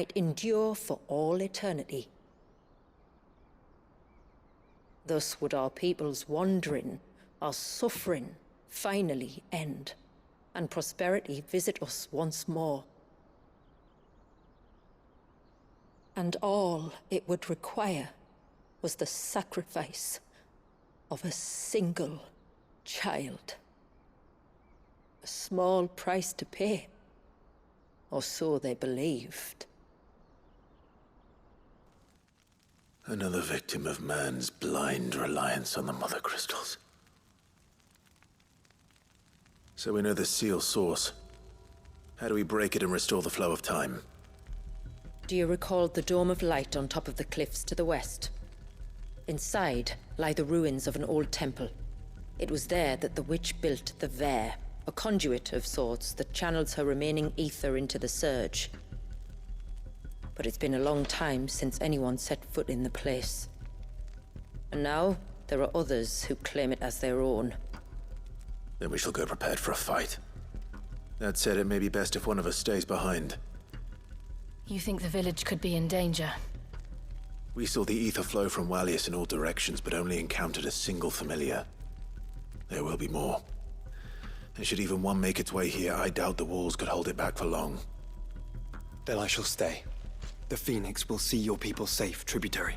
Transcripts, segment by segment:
might endure for all eternity. Thus would our people's wandering, our suffering, finally end, and prosperity visit us once more. And all it would require was the sacrifice of a single child. A small price to pay, or so they believed. Another victim of man's blind reliance on the Mother Crystals. So we know the seal's source. How do we break it and restore the flow of time? Do you recall the dome of light on top of the cliffs to the west? Inside lie the ruins of an old temple. It was there that the witch built the Vare, a conduit of sorts that channels her remaining ether into the Surge. But it's been a long time since anyone set foot in the place. And now, there are others who claim it as their own. Then we shall go prepared for a fight. That said, it may be best if one of us stays behind. You think the village could be in danger? We saw the ether flow from Wallius in all directions, but only encountered a single familiar. There will be more. And should even one make its way here, I doubt the walls could hold it back for long. Then I shall stay. The Phoenix will see your people safe, tributary.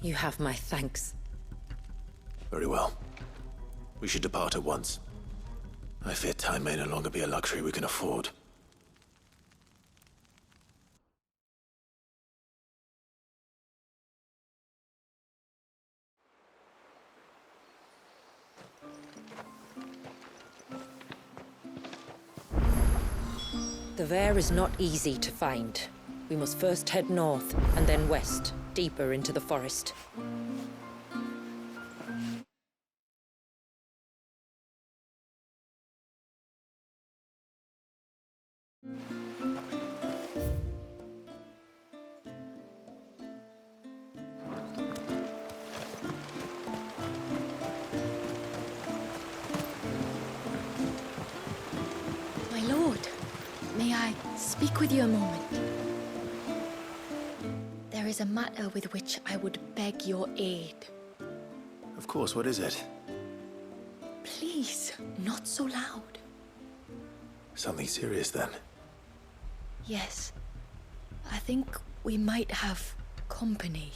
You have my thanks. Very well. We should depart at once. I fear time may no longer be a luxury we can afford. The Vare is not easy to find. We must first head north, and then west, deeper into the forest. My lord, may I speak with you a moment? There is a matter with which I would beg your aid. Of course, what is it? Please, not so loud. Something serious then? Yes, I think we might have company.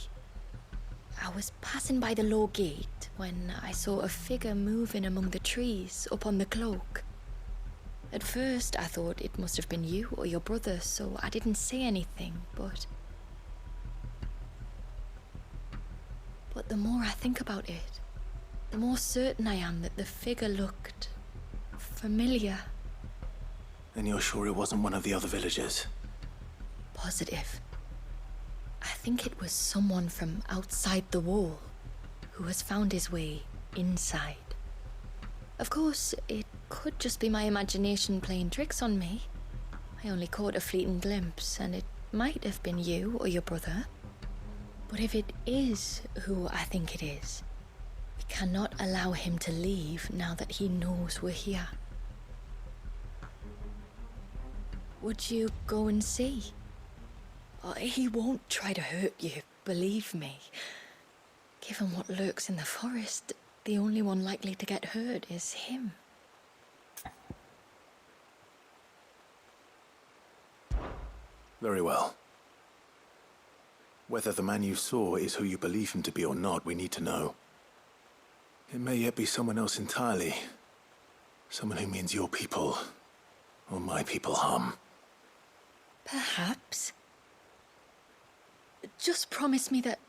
I was passing by the low gate when I saw a figure moving among the trees up on the cloak. At first, I thought it must have been you or your brother, so I didn't say anything, but the more I think about it, the more certain I am that the figure looked familiar. And you're sure it wasn't one of the other villagers? Positive. I think it was someone from outside the wall who has found his way inside. Of course, it could just be my imagination playing tricks on me. I only caught a fleeting glimpse, and it might have been you or your brother. But if it is who I think it is, we cannot allow him to leave now that he knows we're here. Would you go and see? Oh, he won't try to hurt you, believe me. Given what lurks in the forest, the only one likely to get hurt is him. Very well. Whether the man you saw is who you believe him to be or not, we need to know. It may yet be someone else entirely. Someone who means your people, or my people, harm. Perhaps. Just promise me that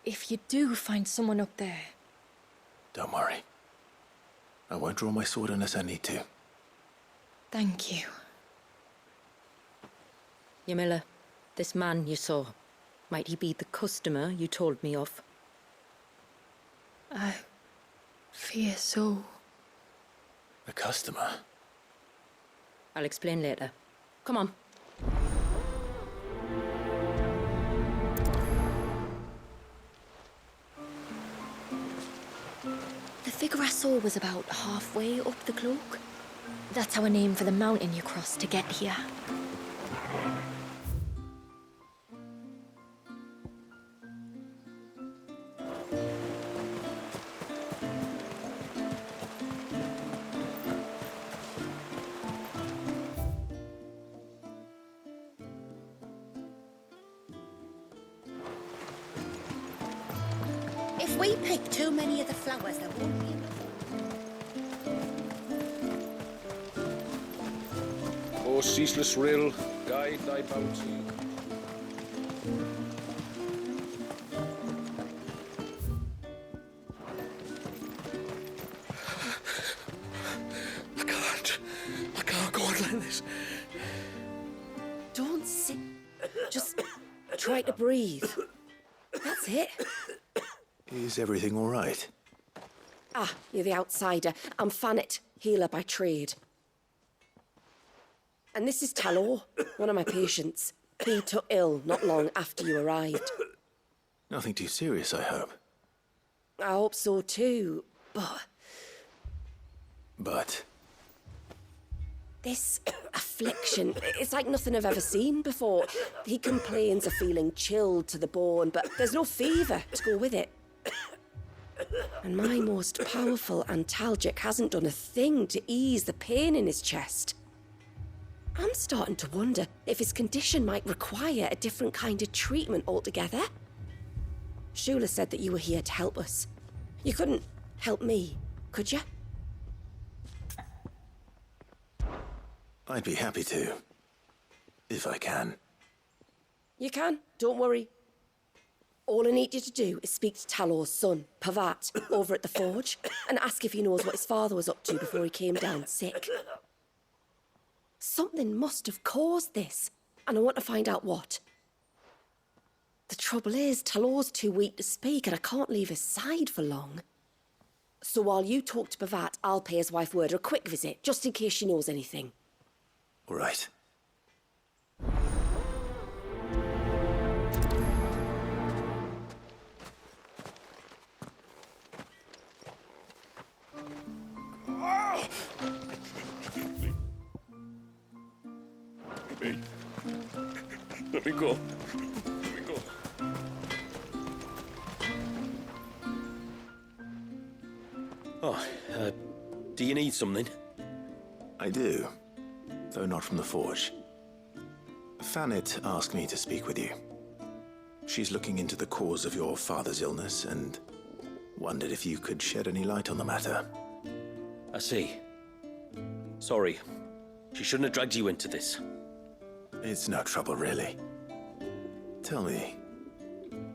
if you do find someone up there... Don't worry. I won't draw my sword unless I need to. Thank you. Yamila, this man you saw, might he be the customer you told me of? I fear so. A customer? I'll explain later. Come on. The figure I saw was about halfway up the cloak. That's our name for the mountain you crossed to get here. If we pick too many of the flowers, there won't be enough. O ceaseless rill, guide thy bounty. I can't go on like this. Don't sit. Just try to breathe. That's it. Is everything all right? Ah, you're the outsider. I'm Fannet, healer by trade. And this is Talor, one of my patients. He took ill not long after you arrived. Nothing too serious, I hope. I hope so too, but But this affliction, it's like nothing I've ever seen before. He complains of feeling chilled to the bone, but there's no fever to go with it. And my most powerful antalgic hasn't done a thing to ease the pain in his chest. I'm starting to wonder if his condition might require a different kind of treatment altogether. Shula said that you were here to help us. You couldn't help me, could you? I'd be happy to. If I can. You can, don't worry. All I need you to do is speak to Talor's son, Pavat, over at the forge, and ask if he knows what his father was up to before he came down sick. Something must have caused this, and I want to find out what. The trouble is, Talor's too weak to speak, and I can't leave his side for long. So while you talk to Pavat, I'll pay his wife word a quick visit, just in case she knows anything. All right. Hey. Let me go. Let me go. Oh, do you need something? I do. Though not from the forge. Fannet asked me to speak with you. She's looking into the cause of your father's illness and wondered if you could shed any light on the matter. I see. Sorry. She shouldn't have dragged you into this. It's no trouble, really. Tell me,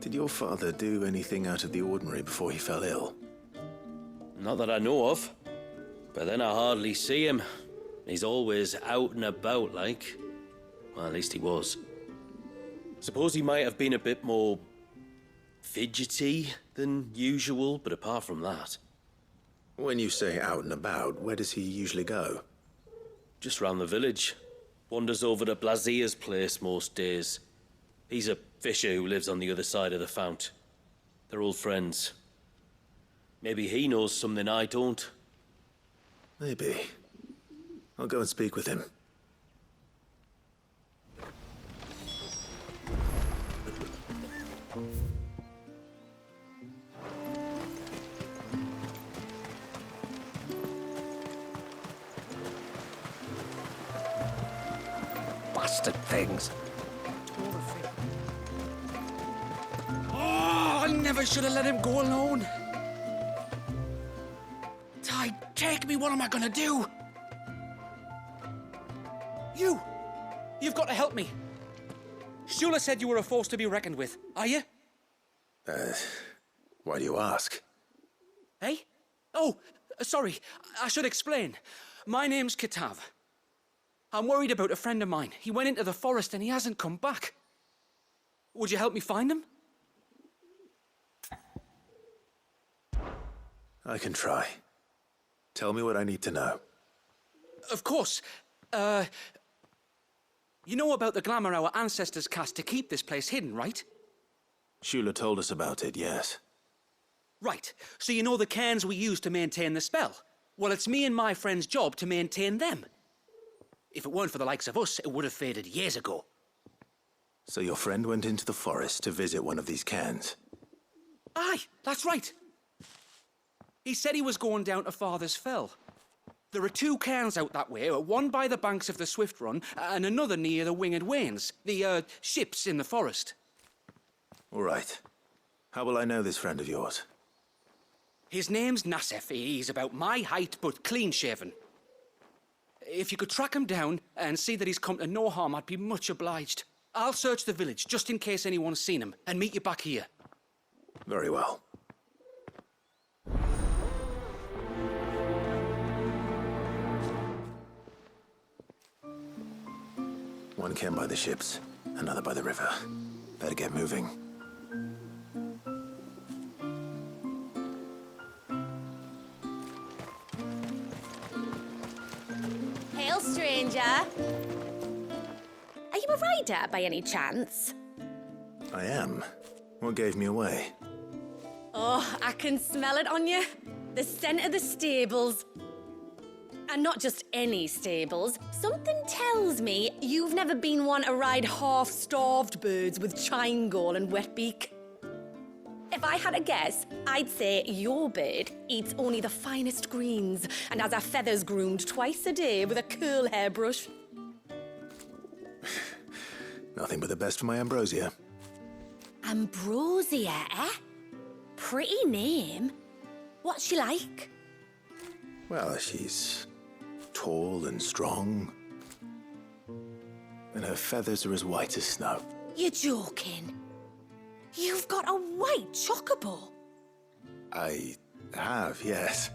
did your father do anything out of the ordinary before he fell ill? Not that I know of. But then I hardly see him. He's always out and about, like. Well, at least he was. Suppose he might have been a bit more fidgety than usual, but apart from that... When you say out and about, where does he usually go? Just round the village. Wanders over to Blazier's place most days. He's a fisher who lives on the other side of the fount. They're old friends. Maybe he knows something I don't. Maybe. I'll go and speak with him. Bastard things. Oh, I never should have let him go alone. Ty, take me. What am I gonna do? You've got to help me. Shula said you were a force to be reckoned with. Are you? Why do you ask? Eh? Oh, sorry. I should explain. My name's Kitav. I'm worried about a friend of mine. He went into the forest and he hasn't come back. Would you help me find him? I can try. Tell me what I need to know. Of course. You know about the glamour our ancestors cast to keep this place hidden, right? Shula told us about it, yes. Right. So you know the cairns we use to maintain the spell? Well, it's me and my friend's job to maintain them. If it weren't for the likes of us, it would have faded years ago. So your friend went into the forest to visit one of these cairns? Aye, that's right. He said he was going down to Father's Fell. There are two cairns out that way, one by the banks of the Swift Run, and another near the Winged Wains, the, ships in the forest. All right. How will I know this friend of yours? His name's Nassif. He's about my height, but clean-shaven. If you could track him down and see that he's come to no harm, I'd be much obliged. I'll search the village, just in case anyone's seen him, and meet you back here. Very well. One camp by the ships, another by the river. Better get moving. Hail, stranger. Are you a rider by any chance? I am. What gave me away? Oh, I can smell it on you. The scent of the stables. And not just any stables. Something tells me you've never been one to ride half-starved birds with chine gall and wet beak. If I had a guess, I'd say your bird eats only the finest greens and has her feathers groomed twice a day with a curl hairbrush. Nothing but the best for my ambrosia. Ambrosia, eh? Pretty name. What's she like? Well, she's tall and strong. And her feathers are as white as snow. You're joking. You've got a white chocobo. I have, yes.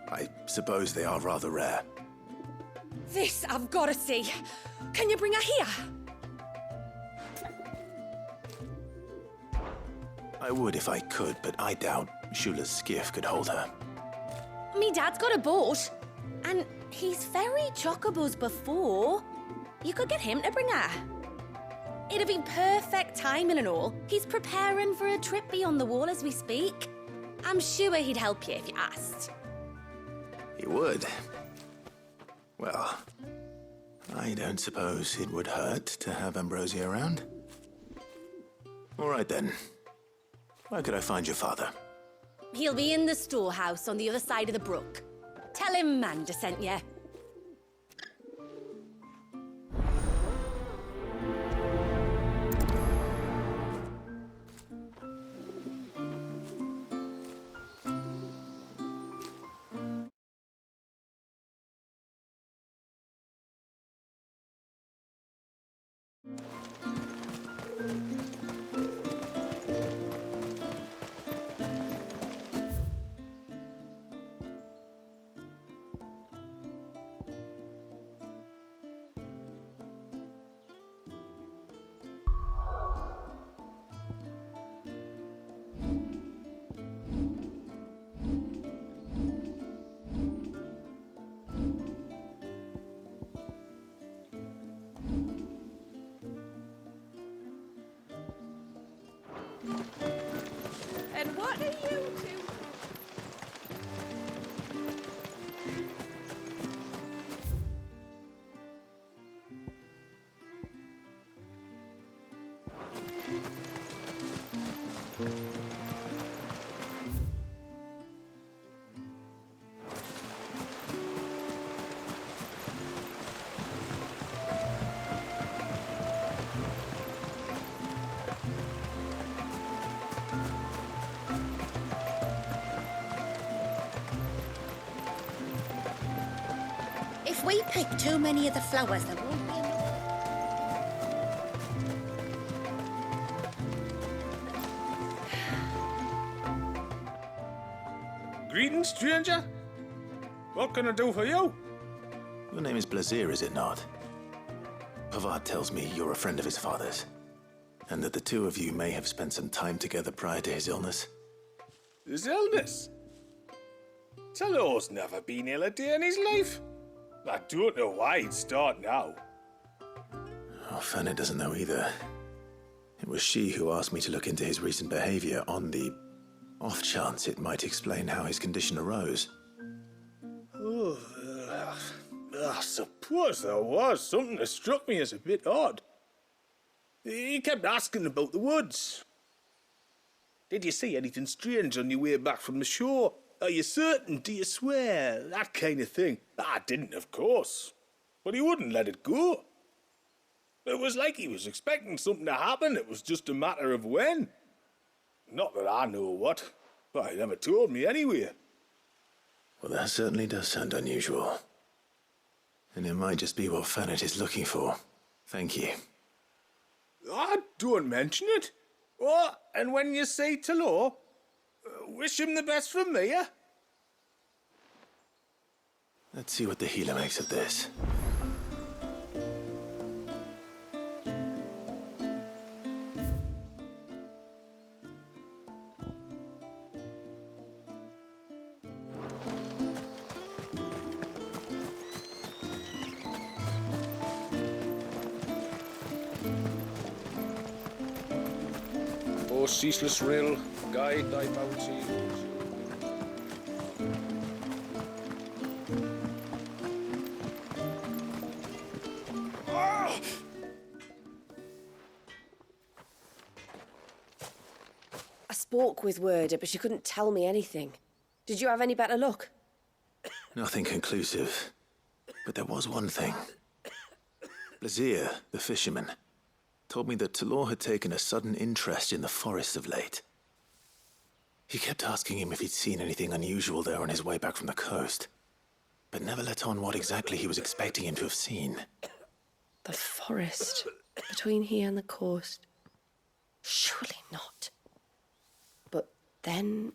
I suppose they are rather rare. This I've got to see. Can you bring her here? I would if I could, but I doubt Shula's skiff could hold her. Me dad's got a boat. And he's ferried chocobos before. You could get him to bring her. It'd be perfect timing and all. He's preparing for a trip beyond the wall as we speak. I'm sure he'd help you if you asked. He would. Well, I don't suppose it would hurt to have Ambrosia around. All right then. Where could I find your father? He'll be in the storehouse on the other side of the brook. Tell him Manda sent you. And what are you two? If we pick too many of the flowers, there won't be enough. Greetings, stranger. What can I do for you? Your name is Blazir, is it not? Pavad tells me you're a friend of his father's, and that the two of you may have spent some time together prior to his illness. His illness? Talo's never been ill a day in his life. I don't know why he'd start now. Oh, Fanny doesn't know either. It was she who asked me to look into his recent behavior on the off chance it might explain how his condition arose. Oh, I suppose there was something that struck me as a bit odd. He kept asking about the woods. Did you see anything strange on your way back from the shore? Are you certain? Do you swear? That kind of thing. I didn't, of course. But he wouldn't let it go. It was like he was expecting something to happen. It was just a matter of when. Not that I know what. But he never told me anyway. Well, that certainly does sound unusual. And it might just be what Fanet is looking for. Thank you. Don't mention it. Oh, and when you say hello, wish him the best from me, eh? Let's see what the healer makes of this. O ceaseless rill, guide thy bounty. I spoke with Werder, but she couldn't tell me anything. Did you have any better luck? Nothing conclusive. But there was one thing. Blazier, the fisherman, told me that Talor had taken a sudden interest in the forest of late. He kept asking him if he'd seen anything unusual there on his way back from the coast, but never let on what exactly he was expecting him to have seen. The forest between here and the coast. Surely not. But then...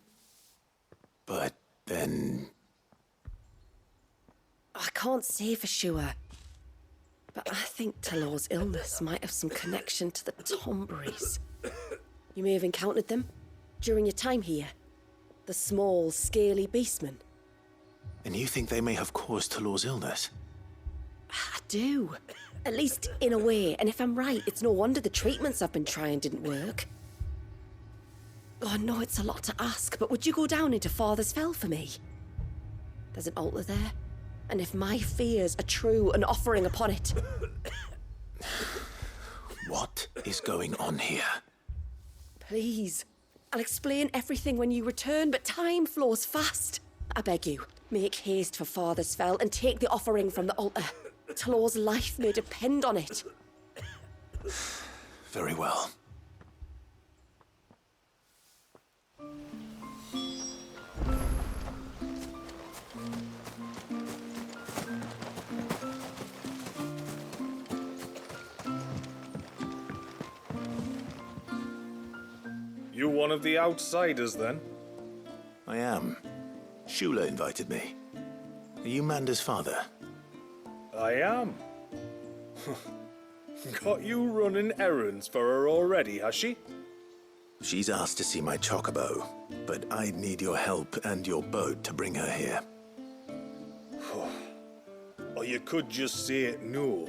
I can't say for sure. But I think Talor's illness might have some connection to the Tomberries. You may have encountered them during your time here. The small, scaly beastmen. And you think they may have caused Talor's illness? I do. At least in a way. And if I'm right, it's no wonder the treatments I've been trying didn't work. Oh, I know it's a lot to ask, but would you go down into Father's Fell for me? There's an altar there. And if my fears are true, an offering upon it. What is going on here? Please. I'll explain everything when you return, but time flows fast. I beg you, make haste for Father's Fell and take the offering from the altar. Talor's life may depend on it. Very well. You one of the outsiders, then? I am. Shula invited me. Are you Manda's father? I am. Got you running errands for her already, has she? She's asked to see my chocobo, but I'd need your help and your boat to bring her here. Or you could just say no.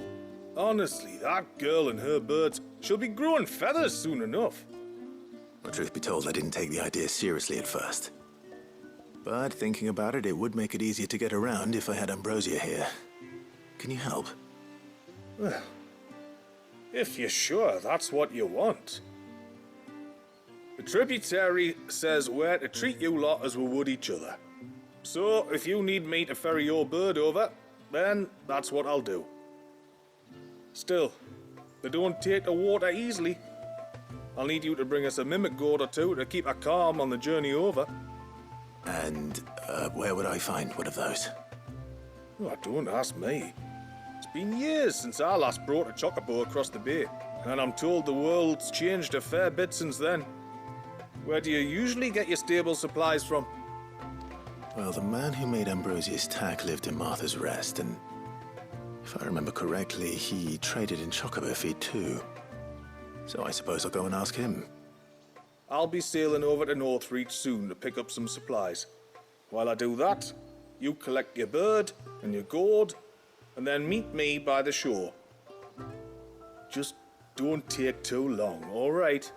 Honestly, that girl and her birds, she'll be growing feathers soon enough. Well, truth be told, I didn't take the idea seriously at first. But thinking about it, it would make it easier to get around if I had Ambrosia here. Can you help? Well, if you're sure that's what you want. The tributary says we're to treat you lot as we would each other. So, if you need me to ferry your bird over, then that's what I'll do. Still, they don't take the water easily. I'll need you to bring us a mimic gourd or two to keep her calm on the journey over. And, where would I find one of those? Oh, don't ask me. It's been years since I last brought a chocobo across the bay, and I'm told the world's changed a fair bit since then. Where do you usually get your stable supplies from? Well, the man who made Ambrosia's tack lived in Martha's Rest, and if I remember correctly, he traded in chocobo feed too. So I suppose I'll go and ask him. I'll be sailing over to Northreach soon to pick up some supplies. While I do that, you collect your bird and your gourd, and then meet me by the shore. Just don't take too long, all right?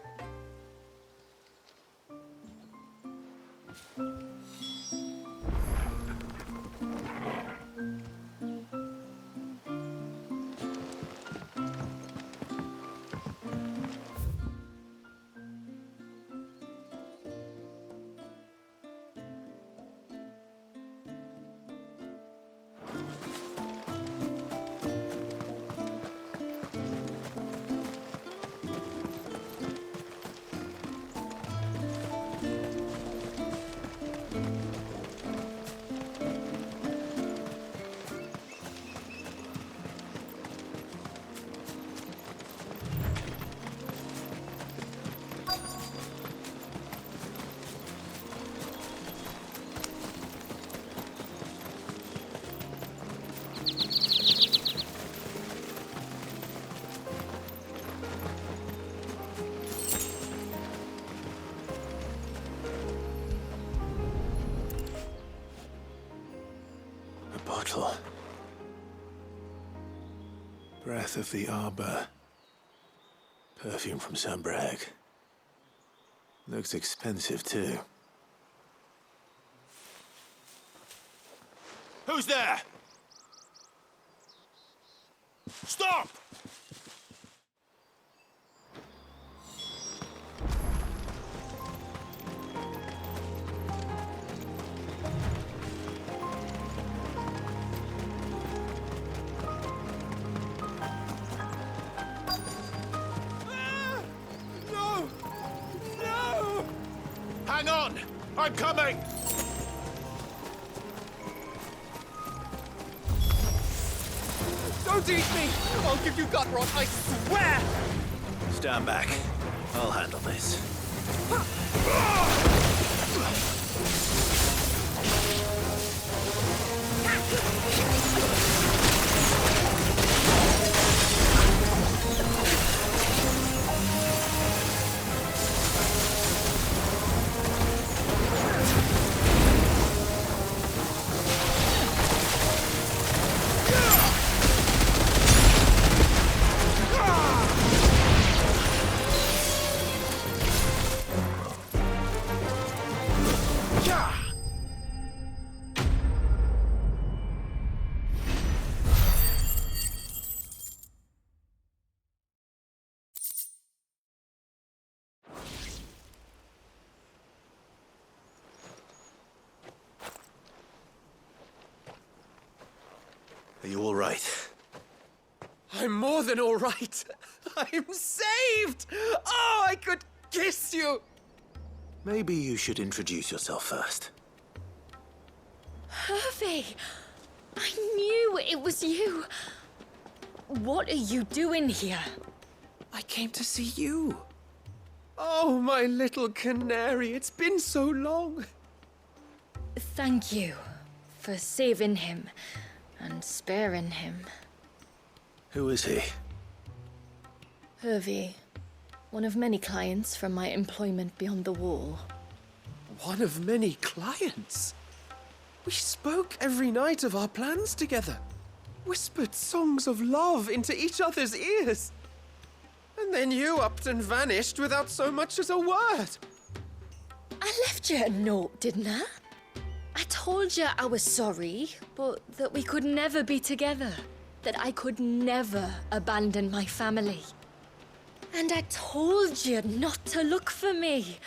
bottle. Breath of the Arbor. Perfume from Sunbrag. Looks expensive, too. Who's there? Stop! No! No! Hang on! I'm coming! Don't eat me! I'll give you gut rot, I swear! Stand back. I'll handle this. Are you all right? I'm more than all right. I'm saved! Oh, I could kiss you! Maybe you should introduce yourself first. Hervey! I knew it was you. What are you doing here? I came to see you. Oh, my little canary, it's been so long. Thank you for saving him and sparing him. Who is he? Hervey, one of many clients from my employment beyond the wall. One of many clients? We spoke every night of our plans together. Whispered songs of love into each other's ears. And then you upped and vanished without so much as a word. I left you a note, didn't I? I told you I was sorry, but that we could never be together. That I could never abandon my family. And I told you not to look for me.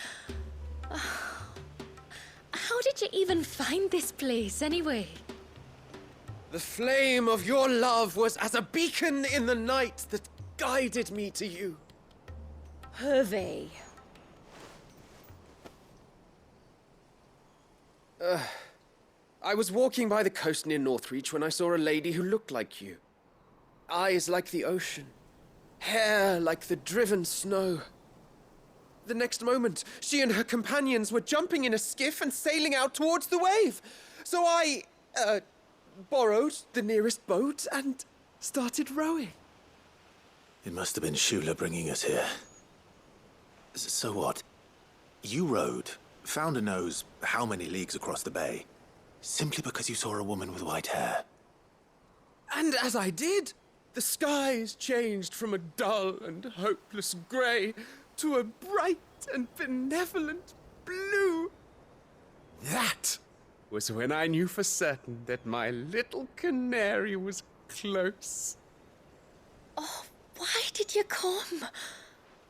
How did you even find this place, anyway? The flame of your love was as a beacon in the night that guided me to you. Hervey. I was walking by the coast near Northreach when I saw a lady who looked like you. Eyes like the ocean. Hair like the driven snow. The next moment, she and her companions were jumping in a skiff and sailing out towards the wave. So I, borrowed the nearest boat and started rowing. It must have been Shula bringing us here. So what? You rowed, found a nose how many leagues across the bay, simply because you saw a woman with white hair. And as I did, the skies changed from a dull and hopeless grey to a bright and benevolent blue. That was when I knew for certain that my little canary was close. Oh, why did you come?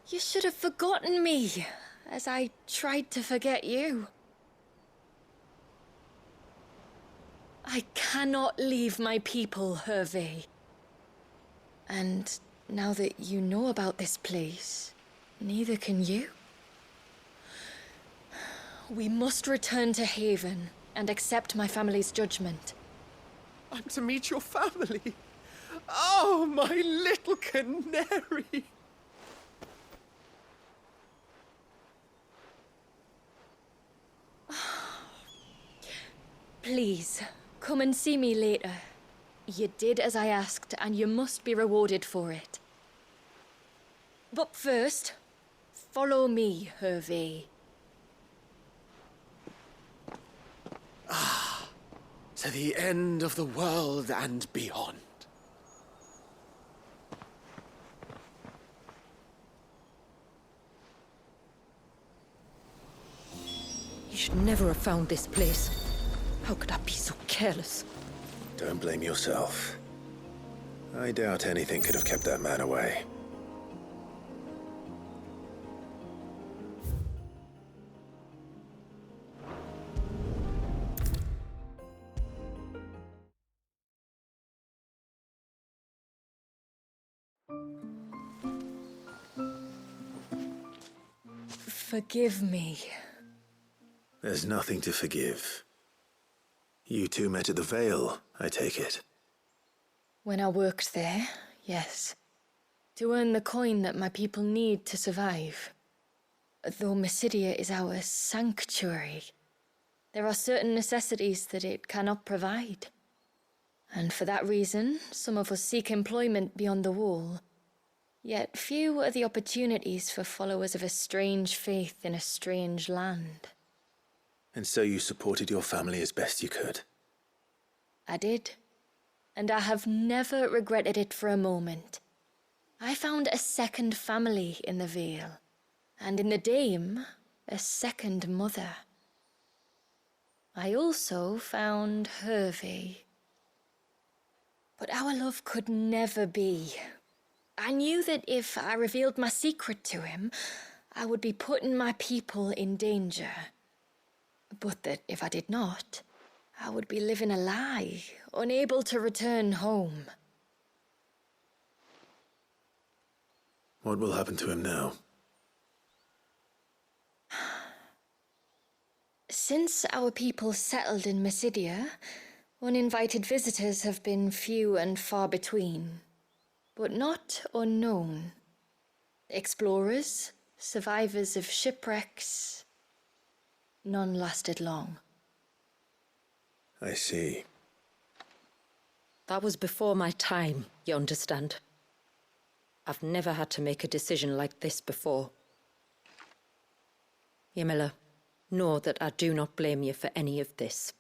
You should have forgotten me, as I tried to forget you. I cannot leave my people, Hervey. And now that you know about this place, neither can you. We must return to Haven and accept my family's judgment. I'm to meet your family. Oh, my little canary. Please, come and see me later. You did as I asked, and you must be rewarded for it. But first, follow me, Hervey. to the end of the world and beyond. You should never have found this place. How could I be so careless? Don't blame yourself. I doubt anything could have kept that man away. Forgive me. There's nothing to forgive. You two met at the Vale, I take it. When I worked there, yes. To earn the coin that my people need to survive. Though Mysidia is our sanctuary, there are certain necessities that it cannot provide. And for that reason, some of us seek employment beyond the wall. Yet few are the opportunities for followers of a strange faith in a strange land. And so you supported your family as best you could? I did. And I have never regretted it for a moment. I found a second family in the Vale, and in the Dame, a second mother. I also found Hervey. But our love could never be. I knew that if I revealed my secret to him, I would be putting my people in danger. But that if I did not, I would be living a lie, unable to return home. What will happen to him now? Since our people settled in Mysidia, uninvited visitors have been few and far between, but not unknown. Explorers, survivors of shipwrecks, none lasted long. I see. That was before my time, you understand? I've never had to make a decision like this before. Ymila, know that I do not blame you for any of this.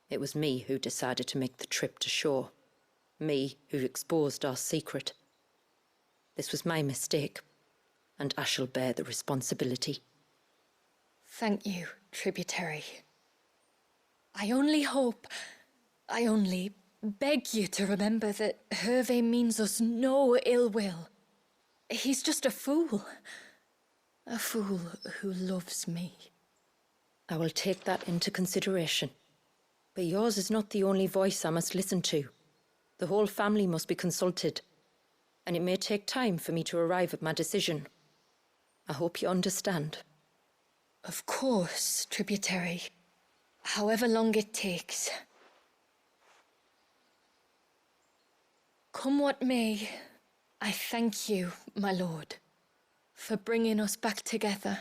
It was me who decided to make the trip to shore. Me who exposed our secret. This was my mistake, and I shall bear the responsibility. Thank you, tributary. I only beg you to remember that Hervey means us no ill will. He's just a fool. A fool who loves me. I will take that into consideration. But yours is not the only voice I must listen to. The whole family must be consulted, and it may take time for me to arrive at my decision. I hope you understand. Of course, tributary. However long it takes. Come what may, I thank you, my lord, for bringing us back together.